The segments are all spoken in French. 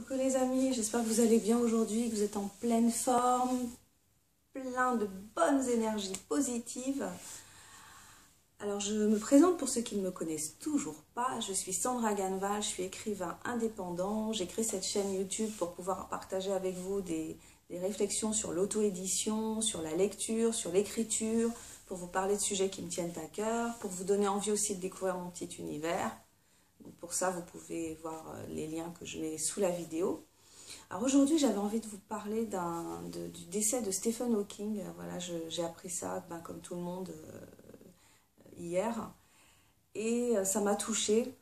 Coucou les amis, j'espère que vous allez bien aujourd'hui, que vous êtes en pleine forme, plein de bonnes énergies positives. Alors je me présente pour ceux qui ne me connaissent toujours pas, je suis Sandra Ganval, je suis écrivain indépendant, j'ai créé cette chaîne YouTube pour pouvoir partager avec vous des réflexions sur l'auto-édition, sur la lecture, sur l'écriture, pour vous parler de sujets qui me tiennent à cœur, pour vous donner envie aussi de découvrir mon petit univers. Donc pour ça, vous pouvez voir les liens que je mets sous la vidéo. Alors aujourd'hui, j'avais envie de vous parler du décès de Stephen Hawking. Voilà, j'ai appris ça, comme tout le monde, hier. Et ça m'a touchée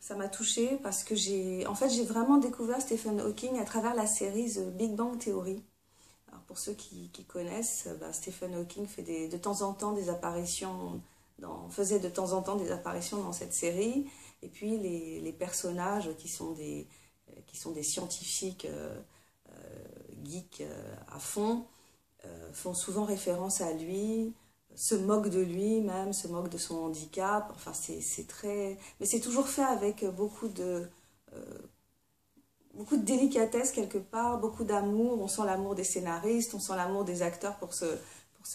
parce que j'ai vraiment découvert Stephen Hawking à travers la série The Big Bang Theory. Alors pour ceux qui connaissent, Stephen Hawking fait de temps en temps des apparitions, faisait de temps en temps des apparitions dans cette série. Et puis les personnages qui sont des scientifiques geeks à fond font souvent référence à lui, se moquent de lui même, se moquent de son handicap. Enfin c'est très... Mais c'est toujours fait avec beaucoup de délicatesse quelque part, beaucoup d'amour. On sent l'amour des scénaristes, on sent l'amour des acteurs pour ce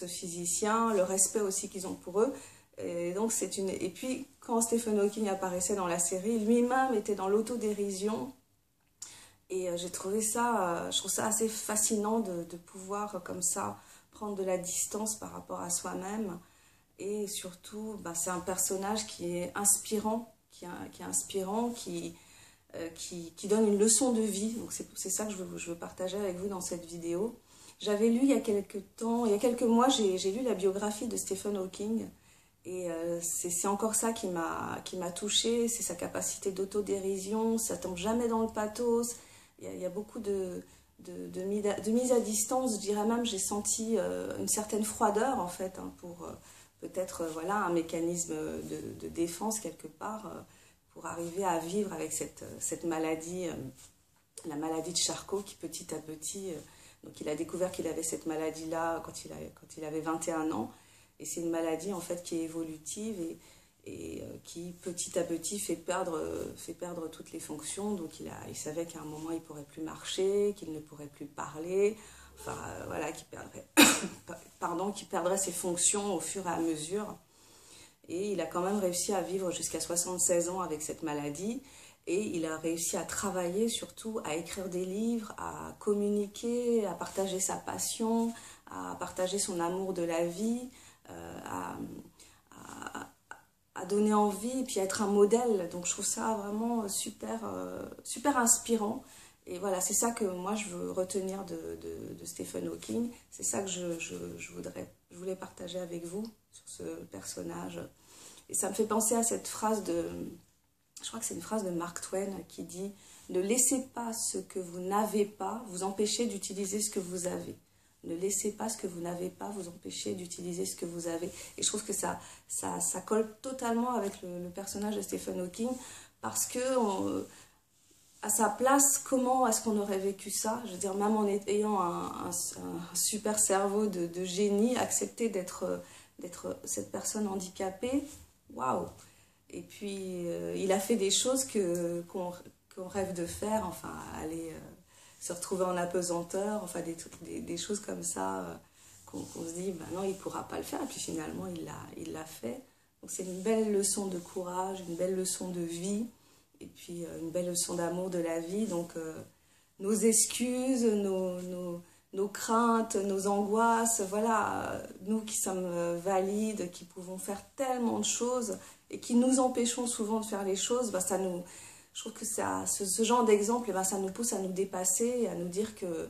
physicien, le respect aussi qu'ils ont pour eux. Et donc et puis quand Stephen Hawking apparaissait dans la série, lui-même était dans l'autodérision. Et je trouve ça assez fascinant de pouvoir comme ça prendre de la distance par rapport à soi-même. Et surtout, c'est un personnage qui est inspirant, qui donne une leçon de vie. Donc c'est ça que je veux partager avec vous dans cette vidéo. J'avais lu il y a quelques mois, j'ai lu la biographie de Stephen Hawking. Et c'est encore ça qui m'a touchée, c'est sa capacité d'autodérision, ça tombe jamais dans le pathos. Il y a beaucoup de mise à distance, je dirais même, j'ai senti une certaine froideur en fait, pour peut-être voilà, un mécanisme de défense quelque part, pour arriver à vivre avec cette maladie, la maladie de Charcot, qui petit à petit, donc il a découvert qu'il avait cette maladie-là quand il avait 21 ans. Et c'est une maladie en fait qui est évolutive et qui petit à petit fait perdre toutes les fonctions. Donc il savait qu'à un moment il ne pourrait plus marcher, qu'il ne pourrait plus parler, enfin voilà, qu'il perdrait ses fonctions au fur et à mesure. Et il a quand même réussi à vivre jusqu'à 76 ans avec cette maladie. Et il a réussi à travailler surtout, à écrire des livres, à communiquer, à partager sa passion, à partager son amour de la vie. À donner envie et puis à être un modèle. Donc je trouve ça vraiment super inspirant. Et voilà, c'est ça que moi je veux retenir de Stephen Hawking. C'est ça que je voulais partager avec vous sur ce personnage. Et ça me fait penser à cette phrase je crois que c'est une phrase de Mark Twain qui dit « Ne laissez pas ce que vous n'avez pas vous empêcher d'utiliser ce que vous avez. » Ne laissez pas ce que vous n'avez pas vous empêcher d'utiliser ce que vous avez. Et je trouve que ça colle totalement avec le personnage de Stephen Hawking, parce que à sa place, comment est-ce qu'on aurait vécu ça? Je veux dire, même en ayant un super cerveau de génie, accepter d'être cette personne handicapée, waouh! Et puis, il a fait des choses qu'on rêve de faire, enfin, aller... se retrouver en apesanteur, enfin des choses comme ça, qu'on se dit, non, il ne pourra pas le faire, et puis finalement, il l'a fait. Donc c'est une belle leçon de courage, une belle leçon de vie, et puis une belle leçon d'amour de la vie. Donc nos excuses, nos craintes, nos angoisses, voilà, nous qui sommes valides, qui pouvons faire tellement de choses, et qui nous empêchons souvent de faire les choses, je trouve que ce genre d'exemple, ça nous pousse à nous dépasser et à nous dire que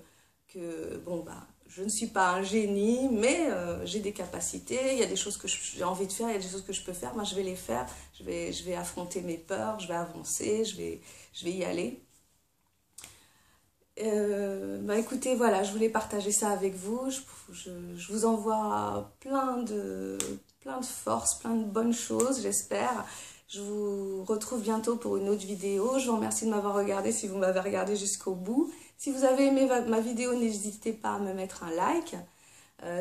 je ne suis pas un génie, mais j'ai des capacités, il y a des choses que j'ai envie de faire, il y a des choses que je peux faire, je vais les faire, je vais affronter mes peurs, je vais avancer, je vais y aller. Écoutez, voilà, je voulais partager ça avec vous, je vous envoie plein de force, plein de bonnes choses, j'espère. Je vous retrouve bientôt pour une autre vidéo. Je vous remercie de m'avoir regardé si vous m'avez regardé jusqu'au bout. Si vous avez aimé ma vidéo, n'hésitez pas à me mettre un like.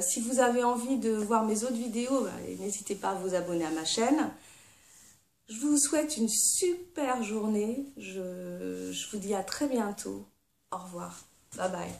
Si vous avez envie de voir mes autres vidéos, n'hésitez pas à vous abonner à ma chaîne. Je vous souhaite une super journée. Je vous dis à très bientôt. Au revoir. Bye bye.